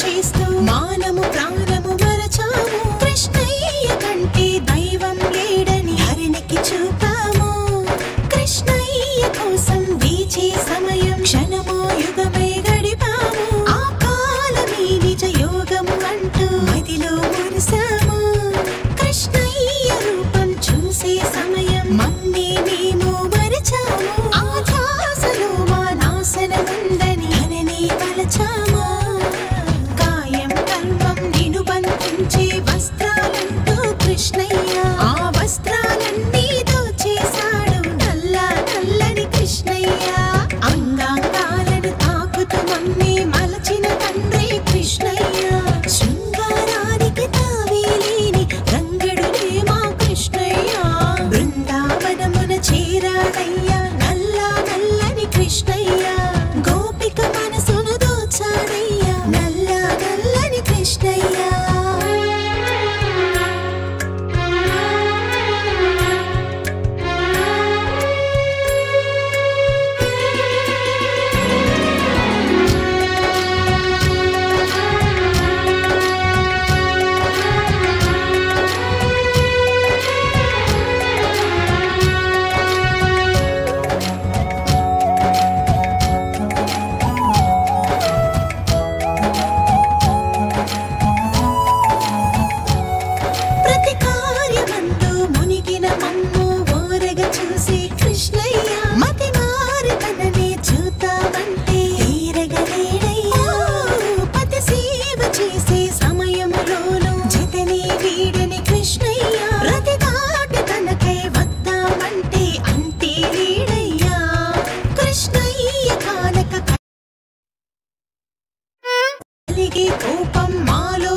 చేస్తూ మానము ప్రాణము మరచాము కృష్ణయ్య కంటే దైవం లేడని ధరణికి చూపాము కృష్ణయ్య కోసం వీచే సమయం క్షణమో యుగమై గడిపాము ఆ కాలమే నిజ యోగము అంటూ మదిలో మురిసాము కృష్ణయ్య రూపం చూసే సమయం మమ్మే మేము మరచాము ఆ ధ్యాసలో మా నాశనముందని ధనని తలచాము కాయం కర్మం నిను బంధించే వస్త్రాలంటూ కృష్ణయ్య ఆ వస్త్రాలన్నీ దోచేశాడు నల్ల నల్లని కృష్ణయ్య అంగాంగాలను తాకుతూ మమ్మే మలచిన తండ్రి కృష్ణయ్య శృంగారానికి తావేలేని రంగడునే మా కృష్ణయ్య బృందావనమున చేరాడయ్యా నల్ల నల్లని కృష్ణయ్య గోపిక మనసును దోచాడయ్యా నల్ల నల్లని కృష్ణయ్య ప్రతి కార్యమందు మునిగిన మమ్ము ఓరగ చూసి కృష్ణయ్య మతి మారి తననే చూతామంటే తీరగలేడయ్యా పతి సేవ చేసే సమయములోను జతనే వీడని కృష్ణయ్య రతి దాటి తనకై వద్దామంటే అంతే లేడయ్యా కృష్ణయ్య కానక కలిగే కోపం మాలో